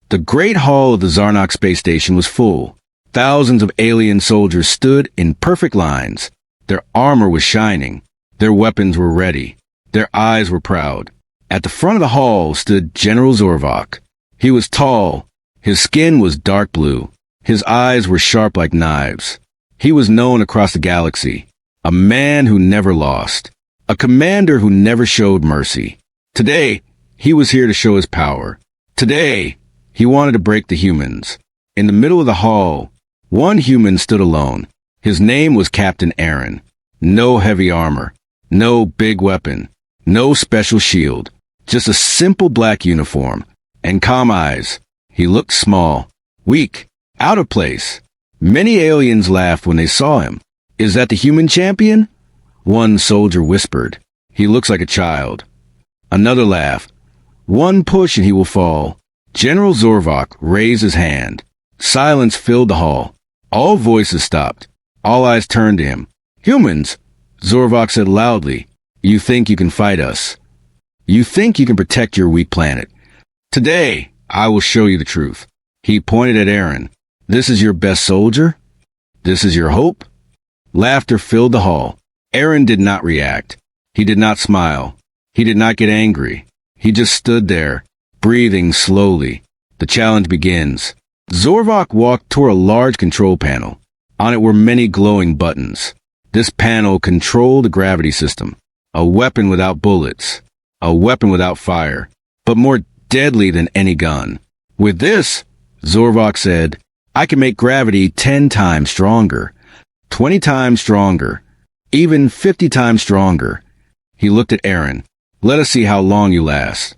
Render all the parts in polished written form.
The great hall of the Zarnak space station was full. Thousands of alien soldiers stood in perfect lines. Their armor was shining. Their weapons were ready. Their eyes were proud. At the front of the hall stood General Zorvok. He was tall. His skin was dark blue. His eyes were sharp like knives. He was known across the galaxy. A man who never lost. A commander who never showed mercy. Today, he was here to show his power. Today, he wanted to break the humans. In the middle of the hall, one human stood alone. His name was Captain Aaron. No heavy armor. No big weapon. No special shield. Just a simple black uniform. And calm eyes. He looked small. Weak. Out of place. Many aliens laughed when they saw him. Is that the human champion? One soldier whispered. He looks like a child. Another laughed. One push and he will fall. General Zorvok raised his hand. Silence filled the hall. All voices stopped. All eyes turned to him. Humans, Zorvok said loudly. You think you can fight us. You think you can protect your weak planet. Today, I will show you the truth. He pointed at Aaron. This is your best soldier? This is your hope? Laughter filled the hall. Aaron did not react. He did not smile. He did not get angry. He just stood there, breathing slowly. The challenge begins. Zorvok walked toward a large control panel. On it were many glowing buttons. This panel controlled the gravity system. A weapon without bullets. A weapon without fire. But more deadly than any gun. With this, Zorvok said, I can make gravity 10 times stronger. 20 times stronger. Even 50 times stronger. He looked at Aaron. Let us see how long you last.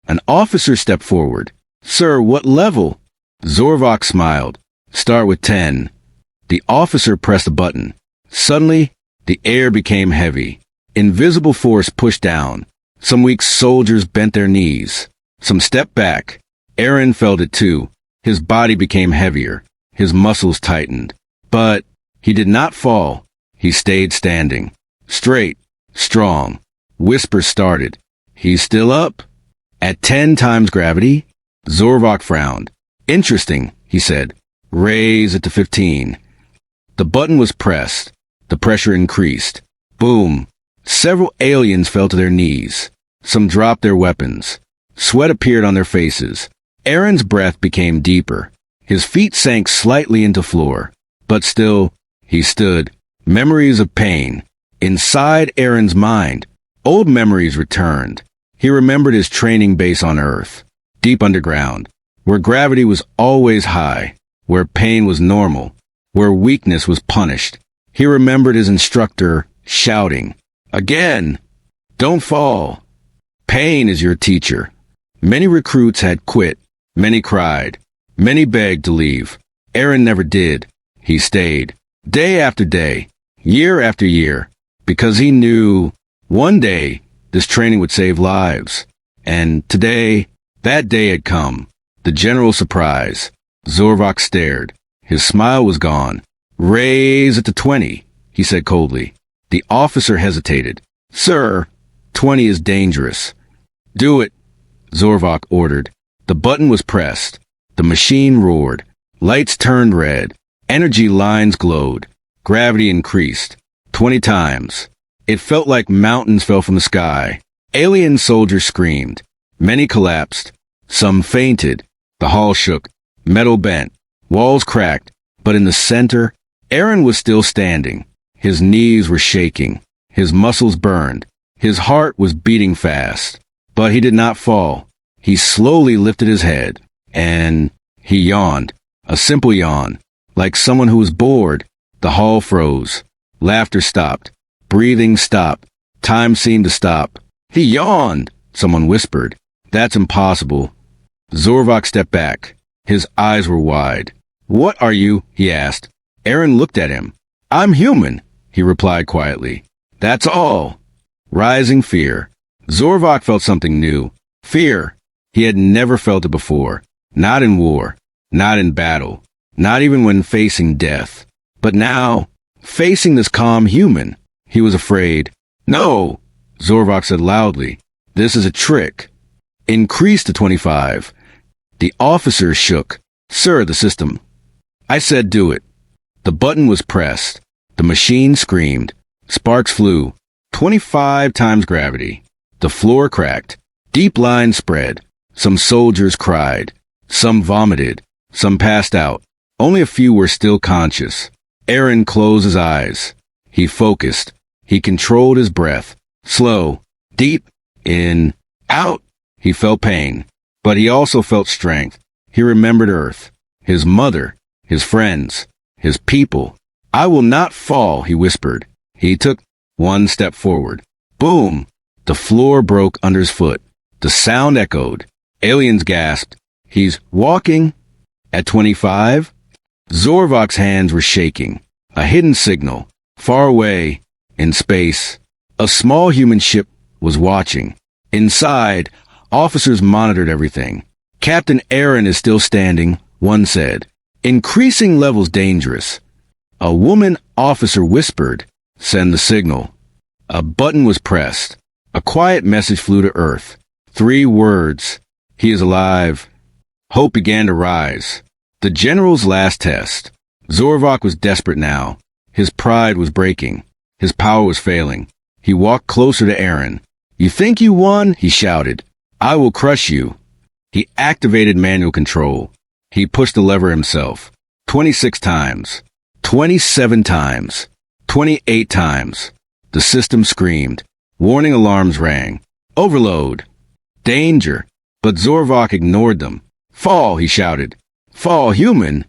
An officer stepped forward. Sir, what level? Zorvok smiled. Start with 10. The officer pressed a button. Suddenly, the air became heavy. Invisible force pushed down. Some weak soldiers bent their knees. Some stepped back. Aaron felt it too. His body became heavier. His muscles tightened. But he did not fall. He stayed standing. Straight. Strong. Whispers started. He's still up? At 10 times gravity? Zorvok frowned. Interesting, he said. Raise it to 15. The button was pressed. The pressure increased. Boom. Several aliens fell to their knees. Some dropped their weapons. Sweat appeared on their faces. Aaron's breath became deeper. His feet sank slightly into floor. But still, he stood. Memories of pain. Inside Aaron's mind, old memories returned. He remembered his training base on Earth, deep underground, where gravity was always high, where pain was normal, where weakness was punished. He remembered his instructor shouting, Again! Don't fall! Pain is your teacher. Many recruits had quit. Many cried. Many begged to leave. Aaron never did. He stayed. Day after day. Year after year. Because he knew one day this training would save lives. And today, that day had come. The general's surprise. Zorvok stared. His smile was gone. Raise it to 20, he said coldly. The officer hesitated. Sir, 20 is dangerous. Do it, Zorvok ordered. The button was pressed. The machine roared. Lights turned red. Energy lines glowed. Gravity increased. 20 times. It felt like mountains fell from the sky. Alien soldiers screamed. Many collapsed. Some fainted. The hall shook. Metal bent. Walls cracked. But in the center, Aaron was still standing. His knees were shaking. His muscles burned. His heart was beating fast. But he did not fall. He slowly lifted his head. And he yawned. A simple yawn. Like someone who was bored. The hall froze. Laughter stopped. Breathing stopped. Time seemed to stop. He yawned, someone whispered. That's impossible. Zorvok stepped back. His eyes were wide. What are you? He asked. Aaron looked at him. I'm human, he replied quietly. That's all. Rising fear. Zorvok felt something new. Fear. He had never felt it before. Not in war. Not in battle. Not even when facing death. But now, facing this calm human, he was afraid. No, Zorvok said loudly. This is a trick. Increase to 25. The officer shook. "Sir, the system." I said do it. The button was pressed. The machine screamed. Sparks flew. 25 times gravity. The floor cracked. Deep lines spread. Some soldiers cried. Some vomited. Some passed out. Only a few were still conscious. Aaron closed his eyes. He focused. He controlled his breath. Slow. Deep. In. Out. He felt pain. But he also felt strength. He remembered Earth. His mother. His friends. His people. "I will not fall," he whispered. He took one step forward. Boom! The floor broke under his foot. The sound echoed. Aliens gasped. "He's walking." At 25, Zorvok's hands were shaking. A hidden signal. Far away, in space, a small human ship was watching. Inside, officers monitored everything. "Captain Aaron is still standing," one said. "Increasing levels dangerous." A woman officer whispered, "Send the signal." A button was pressed. A quiet message flew to Earth. 3 words. "He is alive." Hope began to rise. The general's last test. Zorvok was desperate now. His pride was breaking. His power was failing. He walked closer to Aaron. "You think you won?" he shouted. "I will crush you." He activated manual control. He pushed the lever himself. 26 times. 27 times. 28 times. The system screamed. Warning alarms rang. Overload. Danger. But Zorvok ignored them. "Fall," he shouted. "Fall, human."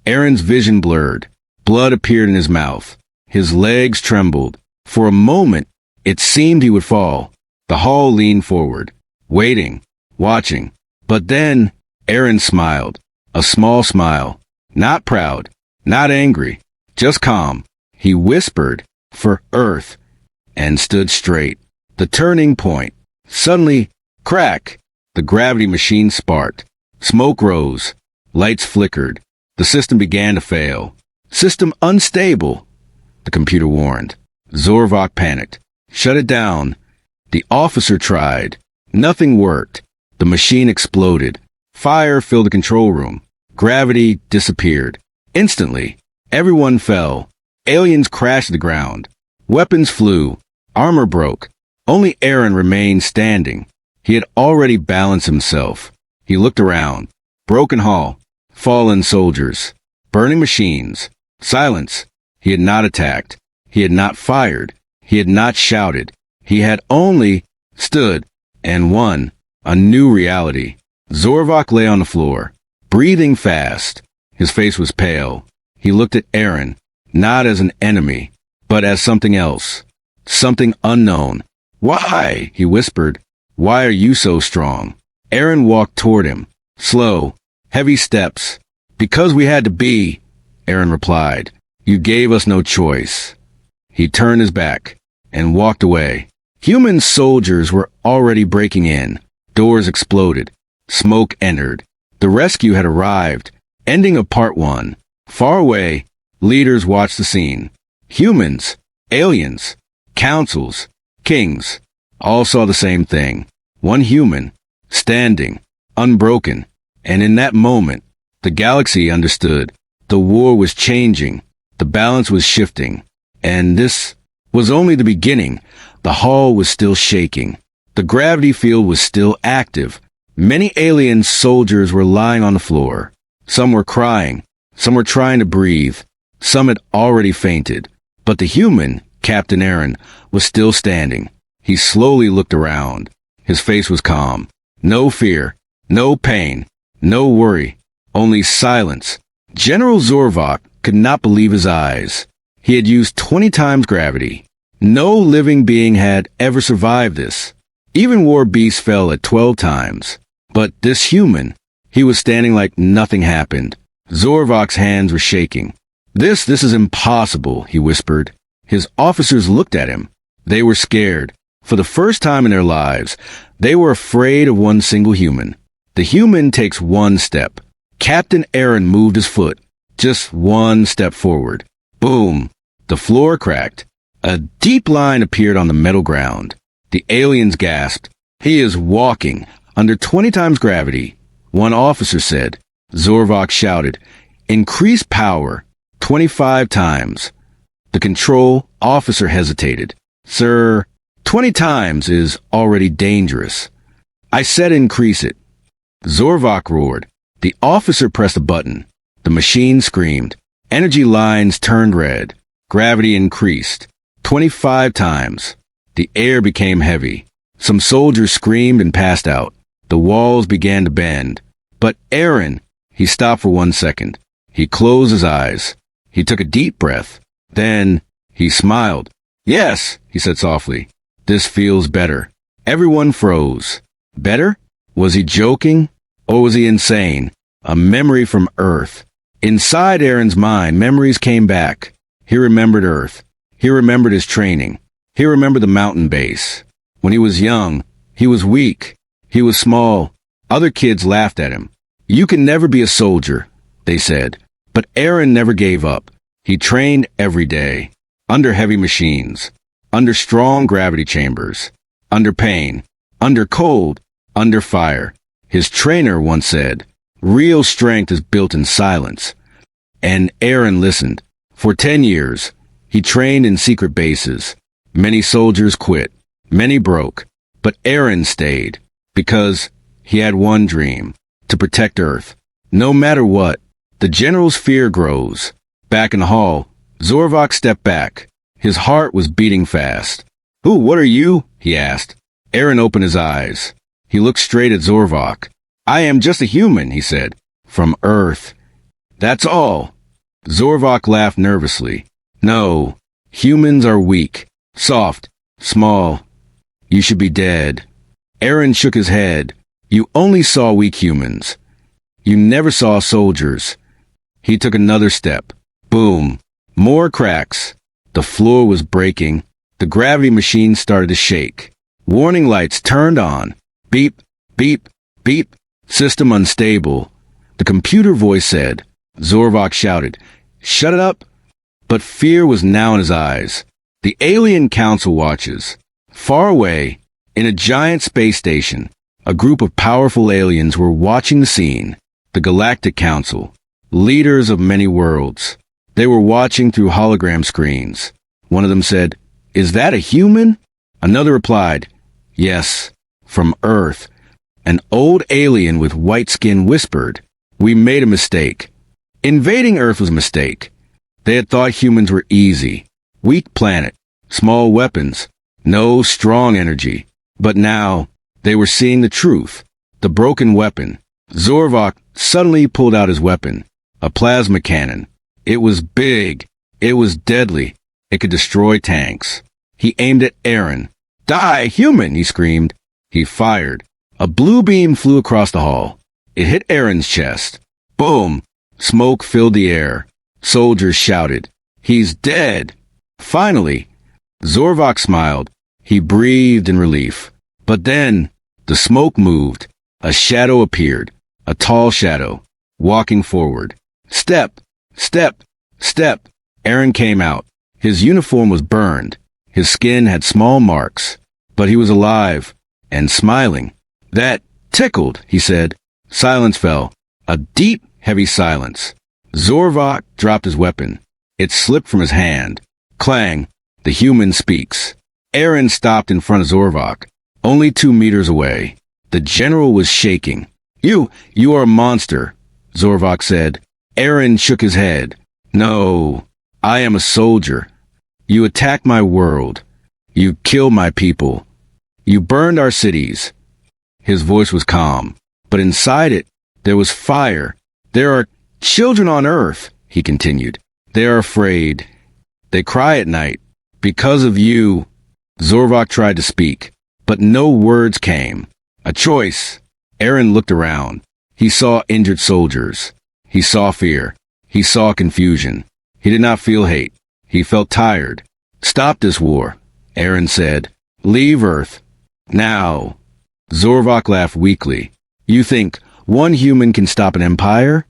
Aaron's vision blurred. Blood appeared in his mouth. His legs trembled. For a moment, it seemed he would fall. The hull leaned forward, waiting, watching. But then, Aaron smiled. A small smile. Not proud, not angry, just calm. He whispered, "For Earth," and stood straight. The turning point. Suddenly, crack! The gravity machine sparked. Smoke rose. Lights flickered. The system began to fail. "System unstable," the computer warned. Zorvok panicked. "Shut it down." The officer tried. Nothing worked. The machine exploded. Fire filled the control room. Gravity disappeared. Instantly, everyone fell. Aliens crashed to the ground. Weapons flew. Armor broke. Only Aaron remained standing. He had already balanced himself. He looked around. Broken hull. Fallen soldiers. Burning machines. Silence. He had not attacked. He had not fired. He had not shouted. He had only stood and won a new reality. Zorvok lay on the floor, breathing fast. His face was pale. He looked at Aaron, not as an enemy, but as something else. Something unknown. "Why?" he whispered. "Why are you so strong?" Aaron walked toward him. Slow, heavy steps. "Because we had to be," Aaron replied. "You gave us no choice." He turned his back and walked away. Human soldiers were already breaking in. Doors exploded. Smoke entered. The rescue had arrived. Ending of part 1. Far away, leaders watched the scene. Humans, aliens, councils, kings, all saw the same thing. One human, standing, unbroken. And in that moment, the galaxy understood. The war was changing. The balance was shifting. And this was only the beginning. The hull was still shaking. The gravity field was still active. Many alien soldiers were lying on the floor. Some were crying. Some were trying to breathe. Some had already fainted. But the human, Captain Aaron, was still standing. He slowly looked around. His face was calm. No fear. No pain. No worry. Only silence. General Zorvok could not believe his eyes. He had used 20 times gravity. No living being had ever survived this. Even war beasts fell at 12 times. But this human, he was standing like nothing happened. Zorvok's hands were shaking. This is impossible," he whispered. His officers looked at him. They were scared. For the first time in their lives, they were afraid of one single human. The human takes one step. Captain Aaron moved his foot. Just one step forward. Boom! The floor cracked. A deep line appeared on the metal ground. The aliens gasped. "He is walking, under 20 times gravity, One officer said. Zorvok shouted, "Increase power 25 times." The control officer hesitated. "Sir, 20 times is already dangerous." "I said increase it." Zorvok roared. The officer pressed a button. The machine screamed. Energy lines turned red. Gravity increased. 25 times. The air became heavy. Some soldiers screamed and passed out. The walls began to bend. But Aaron, he stopped for 1 second. He closed his eyes. He took a deep breath. Then he smiled. "Yes," he said softly. "This feels better." Everyone froze. Better? Was he joking? Or was he insane? A memory from Earth. Inside Aaron's mind, memories came back. He remembered Earth. He remembered his training. He remembered the mountain base. When he was young, he was weak. He was small. Other kids laughed at him. "You can never be a soldier," they said. But Aaron never gave up. He trained every day. Under heavy machines. Under strong gravity chambers. Under pain. Under cold. Under fire. His trainer once said, "Real strength is built in silence." And Aaron listened. For 10 years, he trained in secret bases. Many soldiers quit. Many broke. But Aaron stayed. Because he had one dream. To protect Earth. No matter what. The general's fear grows. Back in the hall, Zorvok stepped back. His heart was beating fast. What are you?" he asked. Aaron opened his eyes. He looked straight at Zorvok. "I am just a human," he said. "From Earth." "That's all." Zorvok laughed nervously. "No, humans are weak, soft, small. You should be dead." Aaron shook his head. "You only saw weak humans. You never saw soldiers." He took another step. Boom. More cracks. The floor was breaking. The gravity machine started to shake. Warning lights turned on. Beep, beep, beep. System unstable. The computer voice said. Zorvok shouted, "Shut it up!" But fear was now in his eyes. The alien council watches. Far away, in a giant space station, a group of powerful aliens were watching the scene. The Galactic Council. Leaders of many worlds. They were watching through hologram screens. One of them said, "Is that a human?" Another replied, "Yes, from Earth." An old alien with white skin whispered, "We made a mistake. Invading Earth was a mistake. They had thought humans were easy. Weak planet, small weapons, no strong energy. But now, they were seeing the truth. The broken weapon. Zorvok suddenly pulled out his weapon. A plasma cannon. It was big. It was deadly. It could destroy tanks. He aimed at Aaron. "Die, human!" he screamed. He fired. A blue beam flew across the hall. It hit Aaron's chest. Boom! Smoke filled the air. Soldiers shouted, "He's dead!" Finally, Zorvok smiled. He breathed in relief. But then, the smoke moved. A shadow appeared. A tall shadow. Walking forward. Step! Step! Step! Aaron came out. His uniform was burned. His skin had small marks. But he was alive. And smiling. "That tickled," he said. Silence fell. A deep, heavy silence. Zorvok dropped his weapon. It slipped from his hand. Clang. The human speaks. Aaron stopped in front of Zorvok. Only 2 meters away. The general was shaking. You are a monster," Zorvok said. Aaron shook his head. "No, I am a soldier. You attacked my world. You killed my people. You burned our cities." His voice was calm, but inside it, there was fire. "There are children on Earth," he continued. "They are afraid. They cry at night. Because of you." Zorvok tried to speak, but no words came. A choice. Aaron looked around. He saw injured soldiers. He saw fear. He saw confusion. He did not feel hate. He felt tired. "Stop this war," Aaron said. "Leave Earth. Now." Zorvok laughed weakly. "You think one human can stop an empire?"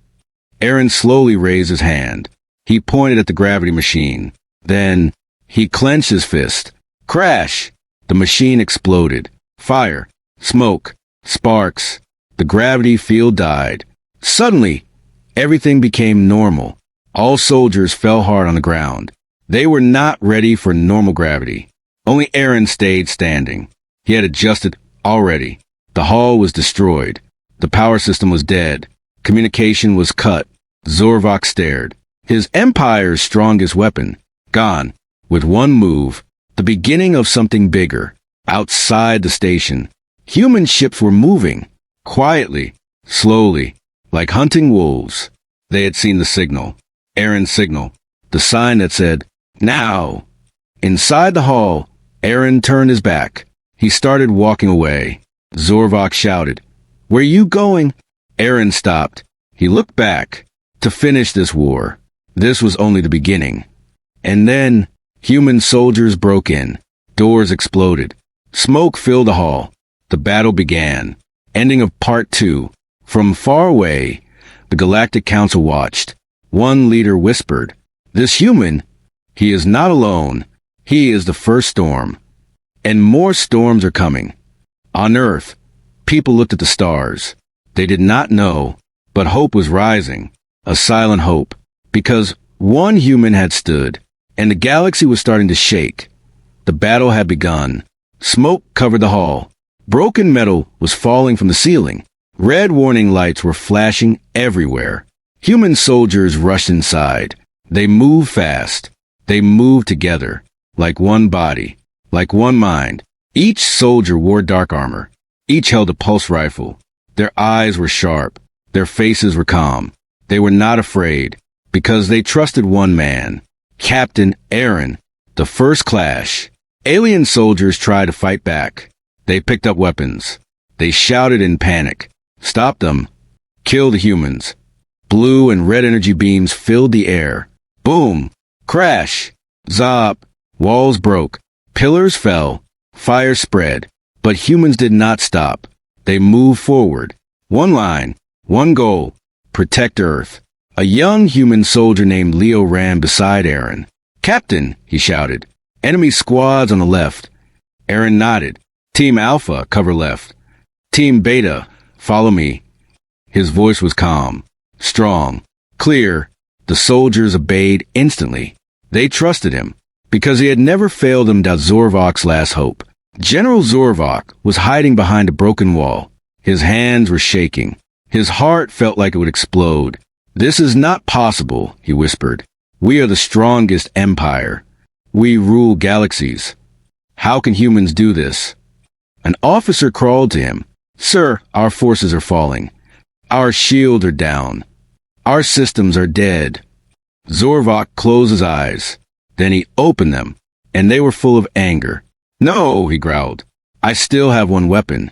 Aaron slowly raised his hand. He pointed at the gravity machine. Then, he clenched his fist. Crash! The machine exploded. Fire. Smoke. Sparks. The gravity field died. Suddenly, everything became normal. All soldiers fell hard on the ground. They were not ready for normal gravity. Only Aaron stayed standing. He had adjusted already. The hall was destroyed. The power system was dead. Communication was cut. Zorvok stared. His empire's strongest weapon, gone. With one move, the beginning of something bigger. Outside the station, human ships were moving. Quietly, slowly, like hunting wolves. They had seen the signal. Aaron's signal. The sign that said, "Now." Inside the hall, Aaron turned his back. He started walking away. Zorvok shouted, "Where you going?" Aaron stopped. He looked back. To finish this war. This was only the beginning. And then, human soldiers broke in. Doors exploded. Smoke filled the hall. The battle began. Ending of Part 2. From far away, the Galactic Council watched. One leader whispered, "This human, he is not alone. He is the first storm. And more storms are coming." On Earth, people looked at the stars. They did not know, but hope was rising. A silent hope. Because one human had stood, and the galaxy was starting to shake. The battle had begun. Smoke covered the hall. Broken metal was falling from the ceiling. Red warning lights were flashing everywhere. Human soldiers rushed inside. They moved fast. They moved together, like one body, like one mind. Each soldier wore dark armor. Each held a pulse rifle. Their eyes were sharp. Their faces were calm. They were not afraid, because they trusted one man, Captain Aaron. The first clash. Alien soldiers tried to fight back. They picked up weapons. They shouted in panic. Stop them. Kill the humans. Blue and red energy beams filled the air. Boom. Crash. Zop. Walls broke. Pillars fell. Fire spread. But humans did not stop. They moved forward. One line. One goal. Protect Earth. A young human soldier named Leo ran beside Aaron. "Captain," he shouted. "Enemy squads on the left." Aaron nodded. "Team Alpha, cover left. Team Beta, follow me." His voice was calm, strong, clear. The soldiers obeyed instantly. They trusted him, because he had never failed them. Zorvok's last hope. General Zorvok was hiding behind a broken wall. His hands were shaking. His heart felt like it would explode. "This is not possible," he whispered. "We are the strongest empire. We rule galaxies. How can humans do this?" An officer crawled to him. "Sir, our forces are falling. Our shields are down. Our systems are dead." Zorvok closed his eyes. Then he opened them, and they were full of anger. "No," he growled. "I still have one weapon."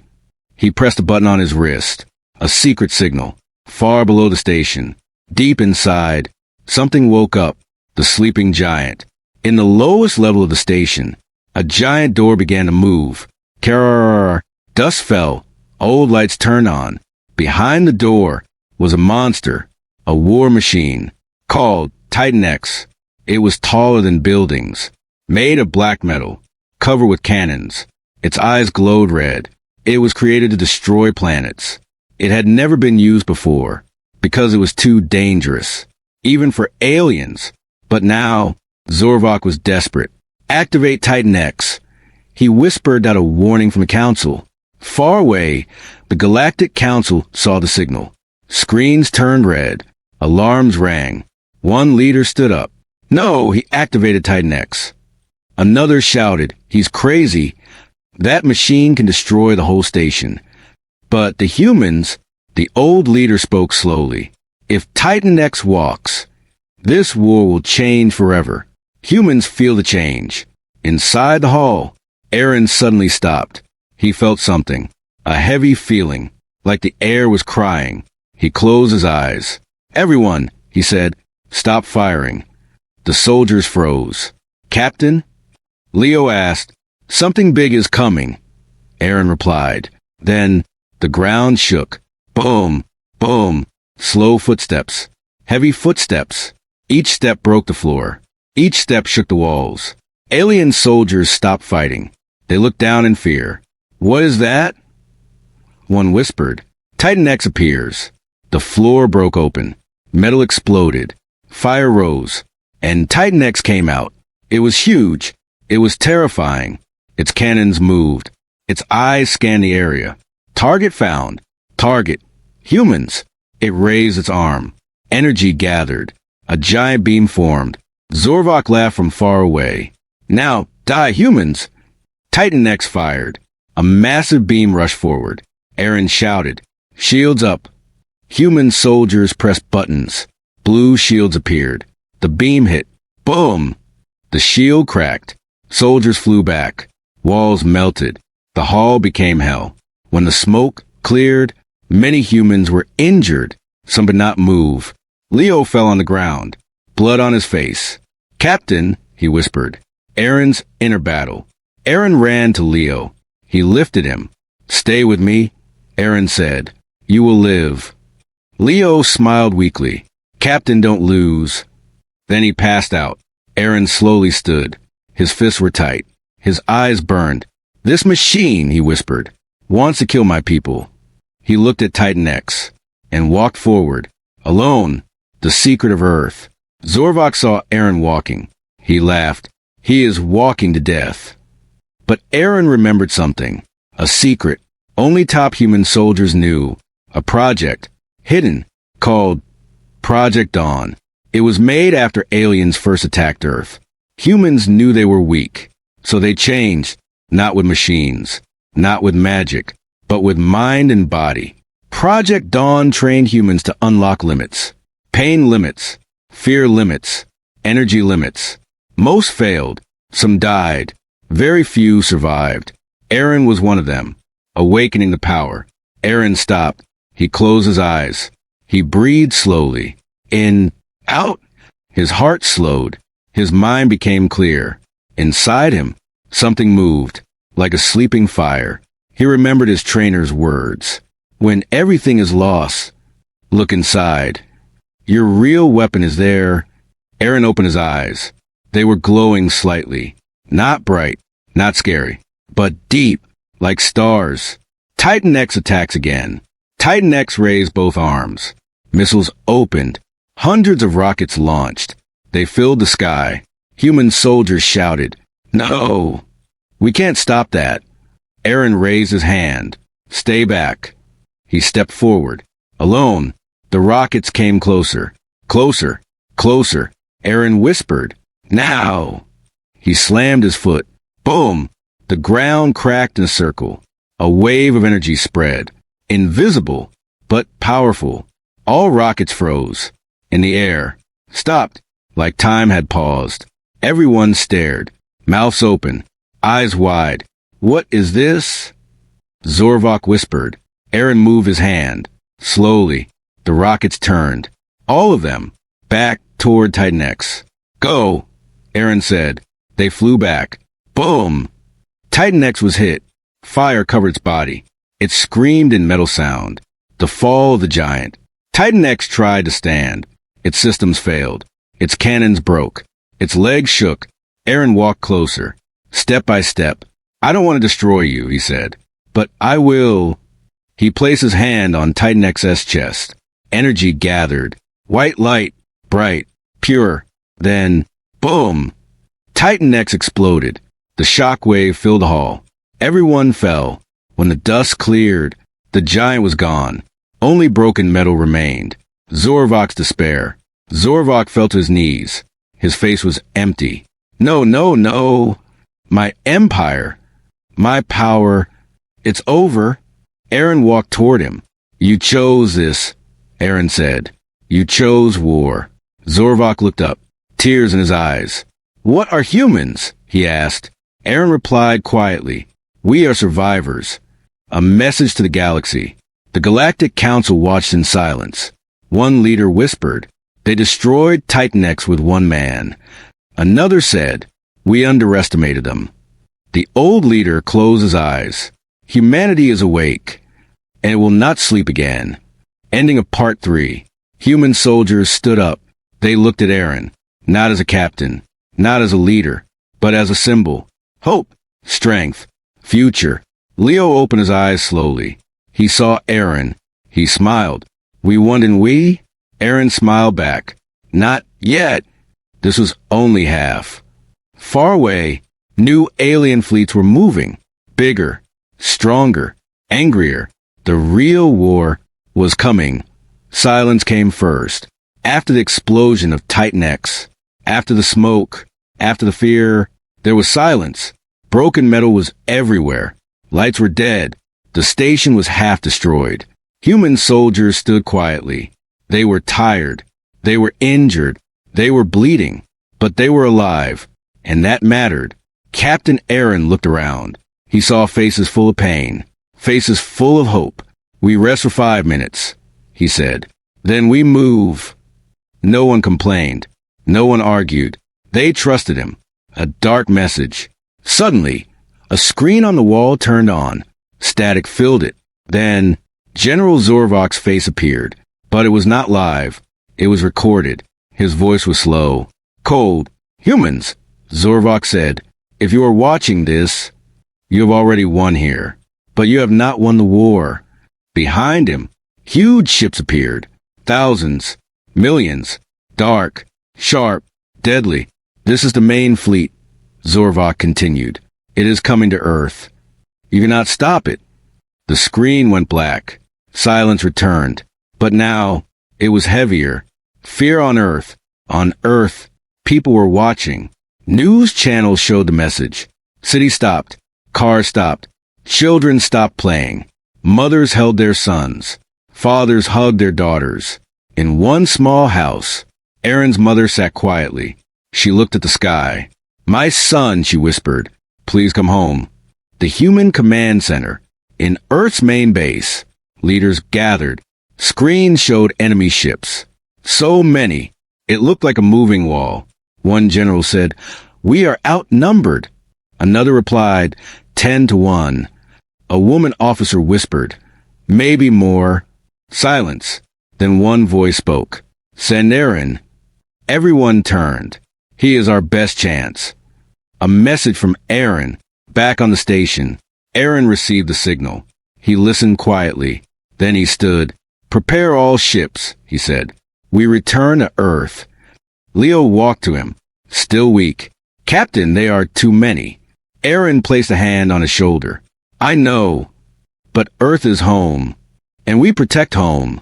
He pressed a button on his wrist. A secret signal. Far below the station. Deep inside, something woke up. The sleeping giant. In the lowest level of the station, a giant door began to move. Carrrr. Dust fell. Old lights turned on. Behind the door was a monster. A war machine. Called Titan X. It was taller than buildings. Made of black metal. Covered with cannons. Its eyes glowed red. It was created to destroy planets. It had never been used before, because it was too dangerous, even for aliens. But now, Zorvok was desperate. "Activate Titan X." He whispered out a warning from the council. Far away, the Galactic Council saw the signal. Screens turned red. Alarms rang. One leader stood up. "No, he activated Titan X." Another shouted, "He's crazy. That machine can destroy the whole station." But the humans, the old leader spoke slowly. "If Titan X walks, this war will change forever." Humans feel the change. Inside the hall, Aaron suddenly stopped. He felt something. A heavy feeling, like the air was crying. He closed his eyes. "Everyone," he said, "stop firing." The soldiers froze. "Captain?" Leo asked. "Something big is coming," Aaron replied. Then, the ground shook. Boom, boom, slow footsteps, heavy footsteps. Each step broke the floor. Each step shook the walls. Alien soldiers stopped fighting. They looked down in fear. "What is that?" One whispered. Titan X appears. The floor broke open. Metal exploded. Fire rose. And Titan X came out. It was huge. It was terrifying. Its cannons moved. Its eyes scanned the area. Target found. Target. Humans. It raised its arm. Energy gathered. A giant beam formed. Zorvok laughed from far away. Now, die, humans! Titan X fired. A massive beam rushed forward. Aaron shouted, shields up. Human soldiers pressed buttons. Blue shields appeared. The beam hit. Boom! The shield cracked. Soldiers flew back. Walls melted. The hall became hell. When the smoke cleared, many humans were injured. Some did not move. Leo fell on the ground. Blood on his face. Captain, he whispered. Aaron's inner battle. Aaron ran to Leo. He lifted him. Stay with me, Aaron said. You will live. Leo smiled weakly. Captain, don't lose. Then he passed out. Aaron slowly stood. His fists were tight. His eyes burned. This machine, he whispered, wants to kill my people. He looked at Titan X and walked forward. Alone, the secret of Earth. Zorvok saw Aaron walking. He laughed. He is walking to death. But Aaron remembered something. A secret. Only top human soldiers knew. A project. Hidden. Called Project Dawn. It was made after aliens first attacked Earth. Humans knew they were weak. So they changed. Not with machines. Not with magic. But with mind and body. Project Dawn trained humans to unlock limits. Pain limits. Fear limits. Energy limits. Most failed. Some died. Very few survived. Aaron was one of them. Awakening the power. Aaron stopped. He closed his eyes. He breathed slowly. In, out. His heart slowed. His mind became clear. Inside him, something moved, like a sleeping fire. He remembered his trainer's words. When everything is lost, look inside. Your real weapon is there. Aaron opened his eyes. They were glowing slightly. Not bright, not scary, but deep, like stars. Titan X attacks again. Titan X raised both arms. Missiles opened. Hundreds of rockets launched. They filled the sky. Human soldiers shouted, "No! We can't stop that." Aaron raised his hand. "Stay back." He stepped forward. Alone, the rockets came closer. Closer. Closer. Aaron whispered, "Now!" He slammed his foot. Boom! The ground cracked in a circle. A wave of energy spread. Invisible, but powerful. All rockets froze. In the air. Stopped, like time had paused. Everyone stared. Mouths open. Eyes wide. "What is this?" Zorvok whispered. Aaron moved his hand. Slowly, the rockets turned. All of them. Back toward Titan X. "Go," Aaron said. They flew back. Boom! Titan X was hit. Fire covered its body. It screamed in metal sound. The fall of the giant. Titan X tried to stand. Its systems failed. Its cannons broke. Its legs shook. Aaron walked closer. Step by step. "I don't want to destroy you," he said. "But I will." He placed his hand on Titan X's chest. Energy gathered. White light. Bright. Pure. Then, boom! Titan X exploded. The shock wave filled the hall. Everyone fell. When the dust cleared, the giant was gone. Only broken metal remained. Zorvok's despair. Zorvok fell to his knees. His face was empty. "No, no, no! My empire! My power! It's over!" Aaron walked toward him. "You chose this," Aaron said. "You chose war." Zorvok looked up, tears in his eyes. "What are humans?" he asked. Aaron replied quietly, "We are survivors." A message to the galaxy. The Galactic Council watched in silence. One leader whispered, "They destroyed Titan X with one man." Another said, "We underestimated them." The old leader closed his eyes. Humanity is awake, and it will not sleep again. Ending of Part 3. Human soldiers stood up. They looked at Aaron, not as a captain, not as a leader, but as a symbol. Hope, strength, future. Leo opened his eyes slowly. He saw Aaron. He smiled. We won and we? Aaron smiled back. Not yet. This was only half. Far away, new alien fleets were moving. Bigger, stronger, angrier. The real war was coming. Silence came first. After the explosion of Titan X, after the smoke, after the fear, there was silence. Broken metal was everywhere. Lights were dead. The station was half destroyed. Human soldiers stood quietly. They were tired. They were injured. They were bleeding. But they were alive. And that mattered. Captain Aaron looked around. He saw faces full of pain. Faces full of hope. We rest for 5 minutes, he said. Then we move. No one complained. No one argued. They trusted him. A dark message. Suddenly, a screen on the wall turned on. Static filled it. Then, General Zorvok's face appeared. But it was not live. It was recorded. His voice was slow. Cold. Humans, Zorvok said. If you are watching this, you have already won here. But you have not won the war. Behind him, huge ships appeared. Thousands. Millions. Dark. Sharp. Deadly. This is the main fleet, Zorvok continued. It is coming to Earth. You cannot stop it. The screen went black. Silence returned. But now, it was heavier. Fear on Earth. On Earth, people were watching. News channels showed the message. Cities stopped. Cars stopped. Children stopped playing. Mothers held their sons. Fathers hugged their daughters. In one small house, Aaron's mother sat quietly. She looked at the sky. My son, she whispered. Please come home. The human command center. In Earth's main base, leaders gathered. Screens showed enemy ships. So many. It looked like a moving wall. One general said, we are outnumbered. Another replied, 10-1. A woman officer whispered, maybe more. Silence. Then one voice spoke. Send Aaron. Everyone turned. He is our best chance. A message from Aaron. Back on the station. Aaron received the signal. He listened quietly. Then he stood. Prepare all ships, he said. We return to Earth. Leo walked to him. Still weak. Captain, they are too many. Aaron placed a hand on his shoulder. I know. But Earth is home. And we protect home.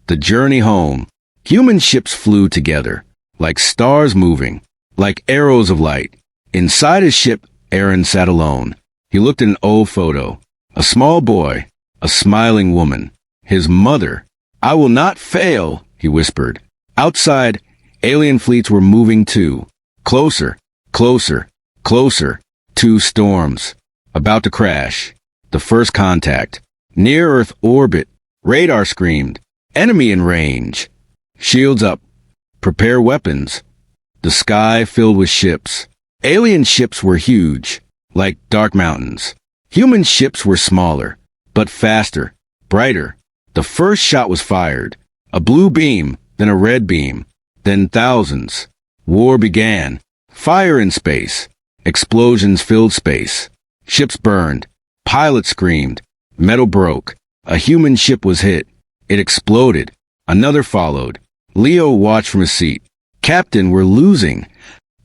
The journey home. Human ships flew together. Like stars moving. Like arrows of light. Inside his ship, Aaron sat alone. He looked at an old photo. A small boy. A smiling woman. His mother. I will not fail, he whispered. Outside, alien fleets were moving too. Closer, closer, closer. 2 storms. About to crash. The first contact. Near-Earth orbit. Radar screamed. Enemy in range. Shields up. Prepare weapons. The sky filled with ships. Alien ships were huge, like dark mountains. Human ships were smaller, but faster, brighter. The first shot was fired. A blue beam, then a red beam, then thousands. War began. Fire in space. Explosions filled space. Ships burned. Pilots screamed. Metal broke. A human ship was hit. It exploded. Another followed. Leo watched from his seat. Captain, we're losing.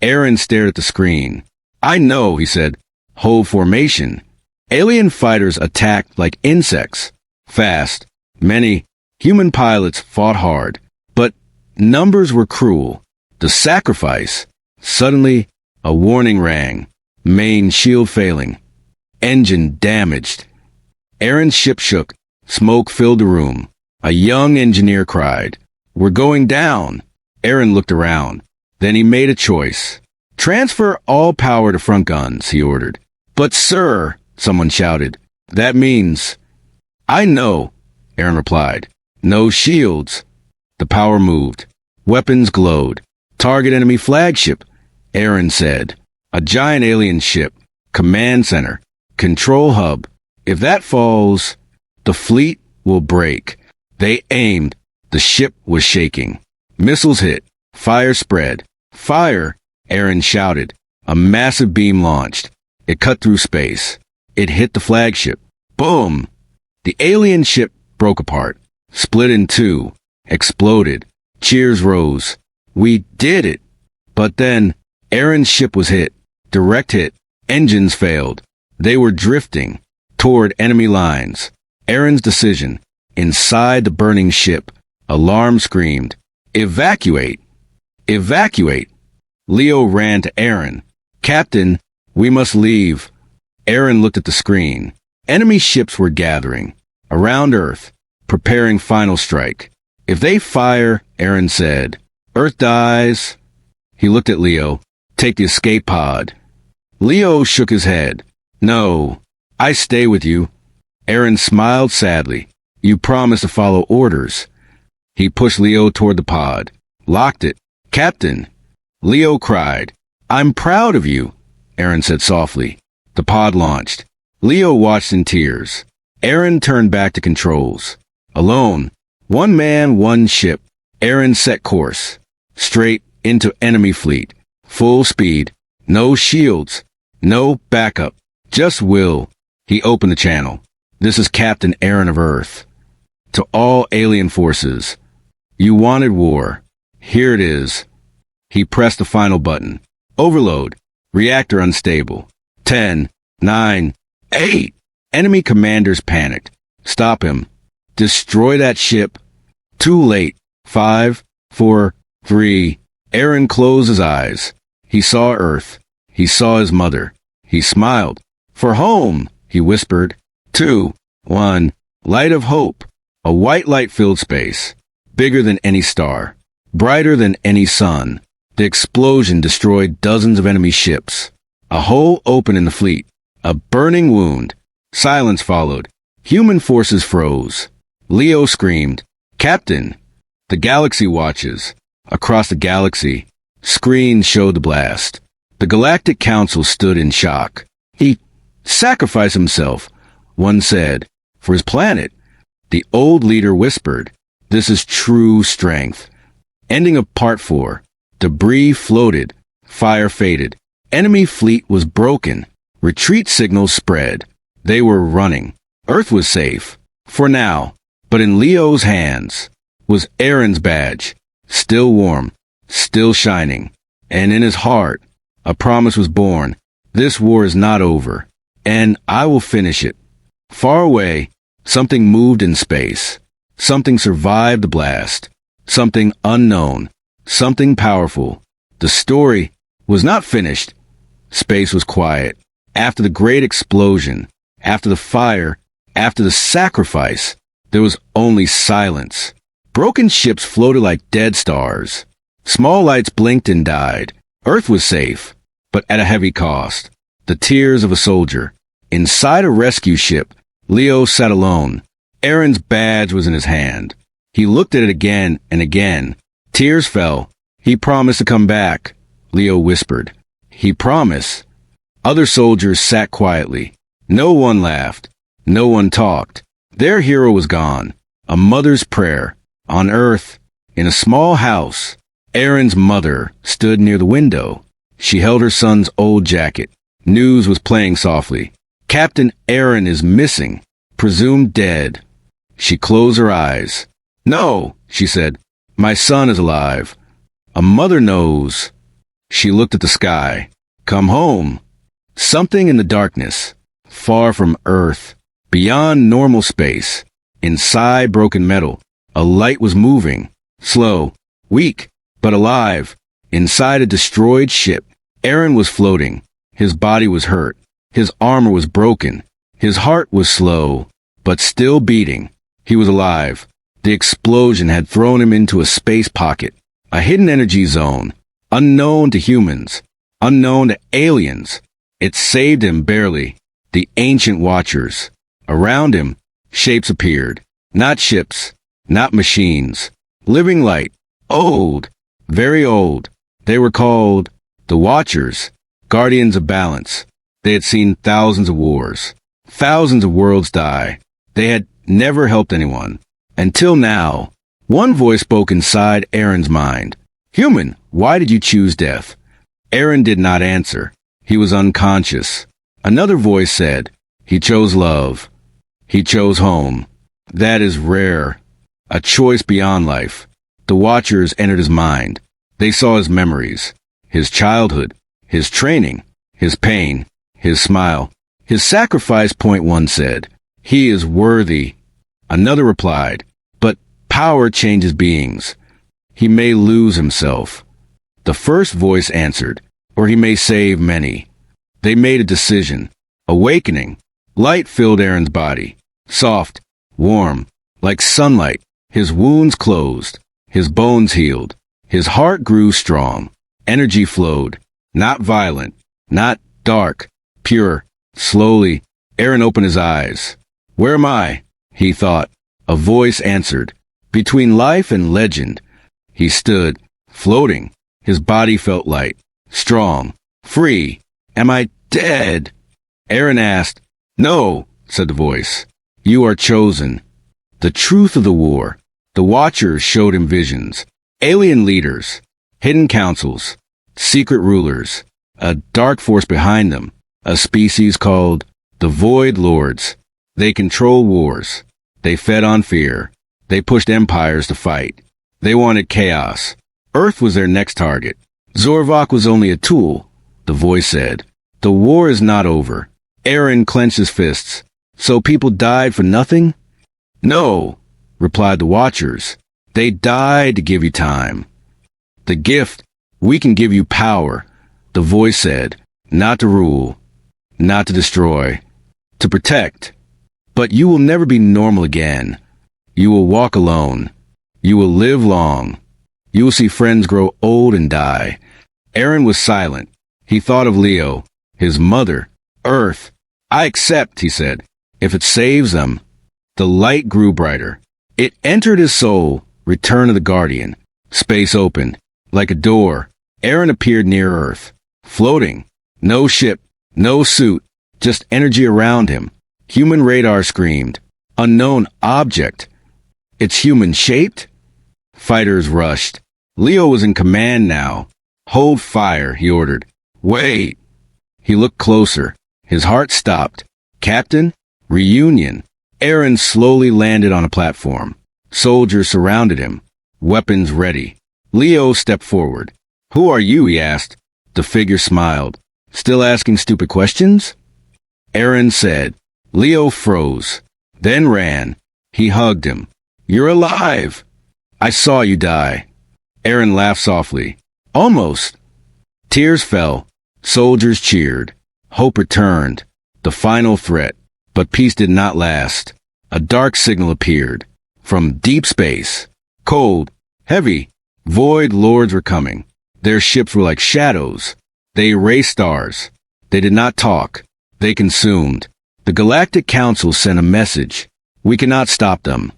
Aaron stared at the screen. I know, he said. Hold formation. Alien fighters attacked like insects. Fast. Many human pilots fought hard. But numbers were cruel. The sacrifice. Suddenly, a warning rang. Main shield failing. Engine damaged. Aaron's ship shook. Smoke filled the room. A young engineer cried, we're going down. Aaron looked around. Then he made a choice. Transfer all power to front guns, he ordered. But sir, someone shouted, that means... I know, Aaron replied. No shields. The power moved. Weapons glowed. Target enemy flagship, Aaron said. A giant alien ship. Command center. Control hub. If that falls, the fleet will break. They aimed. The ship was shaking. Missiles hit. Fire spread. Fire, Aaron shouted. A massive beam launched. It cut through space. It hit the flagship. Boom! The alien ship broke apart. split in two, exploded. Cheers rose. We did it! But then, Aaron's ship was hit. Direct hit. Engines failed. They were drifting toward enemy lines. Aaron's decision. Inside the burning ship, alarm screamed, "Evacuate! Evacuate!" Leo ran to Aaron. "Captain, we must leave." Aaron looked at the screen. Enemy ships were gathering around Earth, preparing final strike. "If they fire," Aaron said, "Earth dies." He looked at Leo. "Take the escape pod." Leo shook his head. "No, I stay with you." Aaron smiled sadly. "You promised to follow orders." He pushed Leo toward the pod, locked it. "Captain!" Leo cried. "I'm proud of you," Aaron said softly. The pod launched. Leo watched in tears. Aaron turned back to controls. Alone, one man, one ship. Aaron set course. Straight into enemy fleet. Full speed. No shields. No backup. Just will. He opened the channel. "This is Captain Aaron of Earth. To all alien forces. You wanted war. Here it is." He pressed the final button. Overload. Reactor unstable. 10, 9, 8. Enemy commanders panicked. "Stop him. Destroy that ship." Too late. 5, 4, 3. Aaron closed his eyes. He saw Earth. He saw his mother. He smiled. "For home," he whispered. 2, 1. Light of hope. A white light filled space. Bigger than any star. Brighter than any sun. The explosion destroyed dozens of enemy ships. A hole opened in the fleet. A burning wound. Silence followed. Human forces froze. Leo screamed, "Captain!" The galaxy watches. Across the galaxy, screens showed the blast. The Galactic Council stood in shock. "He sacrificed himself," one said, "for his planet." The old leader whispered, "This is true strength." Ending of Part 4. Debris floated. Fire faded. Enemy fleet was broken. Retreat signals spread. They were running. Earth was safe. For now. But in Leo's hands was Aaron's badge. Still warm. Still shining. And in his heart, a promise was born. This war is not over. And I will finish it. Far away, something moved in space. Something survived the blast. Something unknown. Something powerful. The story was not finished. Space was quiet. After the great explosion, after the fire, after the sacrifice, there was only silence. Broken ships floated like dead stars. Small lights blinked and died. Earth was safe, but at a heavy cost. The tears of a soldier. Inside a rescue ship, Leo sat alone. Aaron's badge was in his hand. He looked at it again and again. Tears fell. "He promised to come back," Leo whispered. "He promised." Other soldiers sat quietly. No one laughed. No one talked. Their hero was gone. A mother's prayer. On Earth, in a small house, Aaron's mother stood near the window. She held her son's old jacket. News was playing softly. "Captain Aaron is missing. Presumed dead." She closed her eyes. "No," she said. "My son is alive." A mother knows. She looked at the sky. "Come home." Something in the darkness, far from Earth, beyond normal space, inside broken metal, a light was moving, slow, weak, but alive. Inside a destroyed ship, Aaron was floating. His body was hurt. His armor was broken. His heart was slow, but still beating. He was alive. The explosion had thrown him into a space pocket, a hidden energy zone, unknown to humans, unknown to aliens. It saved him barely. The ancient watchers. Around him, shapes appeared. Not ships, not machines. Living light. Old. Very old. They were called the Watchers, guardians of balance. They had seen thousands of wars, thousands of worlds die. They had never helped anyone. Until now. One voice spoke inside Aaron's mind. "Human, why did you choose death?" Aaron did not answer. He was unconscious. Another voice said, "He chose love. He chose home. That is rare." a choice beyond life. The Watchers entered his mind. They saw his memories, his childhood, his training, his pain, his smile, his sacrifice. Point one said, "He is worthy." Another replied, "But power changes beings. He may lose himself." The first voice answered, "Or he may save many." They made a decision. Awakening. Light filled Aaron's body. Soft, warm, like sunlight. His wounds closed. His bones healed. His heart grew strong. Energy flowed. Not violent. Not dark. Pure. Slowly, Aaron opened his eyes. "Where am I?" he thought. A voice answered, "Between life and legend." He stood, floating. His body felt light, strong, free. "Am I dead?" Aaron asked. "No," said the voice. "You are chosen." The truth of the war. The Watchers showed him visions. Alien leaders, hidden councils, secret rulers, a dark force behind them, a species called the Void Lords. They control wars. They fed on fear. They pushed empires to fight. They wanted chaos. Earth was their next target. Zorvok was only a tool, the voice said. The war is not over. Aaron clenched his fists. So people died for nothing? No, replied the Watchers. They died to give you time. The gift, we can give you power, the voice said. Not to rule, not to destroy, to protect. But you will never be normal again. You will walk alone. You will live long. You will see friends grow old and die. Aaron was silent. He thought of Leo, his mother, Earth. I accept, he said, if it saves them. The light grew brighter. It entered his soul, return of the Guardian. Space opened. Like a door, Aaron appeared near Earth, floating. No ship, no suit, just energy around him. Human radar screamed. Unknown object. It's human-shaped? Fighters rushed. Leo was in command now. Hold fire, he ordered. Wait. He looked closer. His heart stopped. Captain? Reunion. Aaron slowly landed on a platform. Soldiers surrounded him. Weapons ready. Leo stepped forward. Who are you? He asked. The figure smiled. Still asking stupid questions? Aaron said. Leo froze. Then ran. He hugged him. You're alive. I saw you die. Aaron laughed softly. Almost. Tears fell. Soldiers cheered. Hope returned. The final threat. But peace did not last. A dark signal appeared. From deep space. Cold. Heavy. Void Lords were coming. Their ships were like shadows. They erased stars. They did not talk. They consumed. The Galactic Council sent a message. We cannot stop them.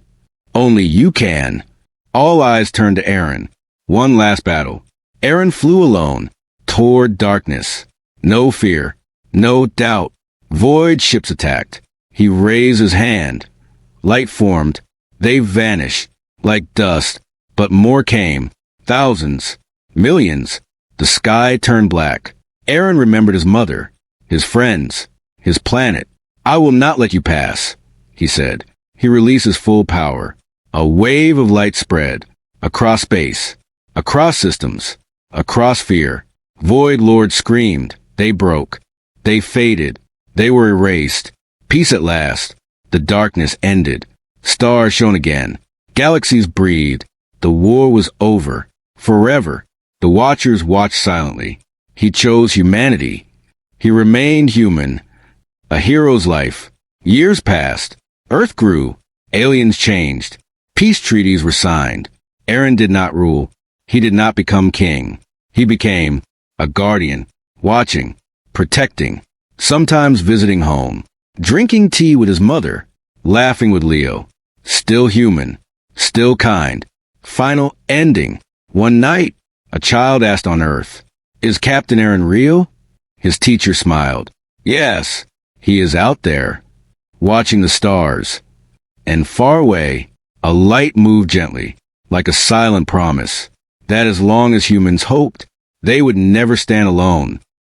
Only you can. All eyes turned to Aaron. One last battle. Aaron flew alone, toward darkness. No fear. No doubt. Void ships attacked. He raised his hand. Light formed. They vanished, like dust. But more came. Thousands. Millions. The sky turned black. Aaron remembered his mother, his friends, his planet. I will not let you pass, he said. He released his full power. A wave of light spread. Across space. Across systems. Across fear. Void Lords screamed. They broke. They faded. They were erased. Peace at last. The darkness ended. Stars shone again. Galaxies breathed. The war was over. Forever. The Watchers watched silently. He chose humanity. He remained human. A hero's life. Years passed. Earth grew. Aliens changed. Peace treaties were signed. Aaron did not rule. He did not become king. He became a guardian, watching, protecting, sometimes visiting home, drinking tea with his mother, laughing with Leo. Still human. Still kind. Final ending. One night, a child asked on Earth, Is Captain Aaron real? His teacher smiled. Yes, he is out there, watching the stars. And far away, a light moved gently, like a silent promise, that as long as humans hoped, they would never stand alone.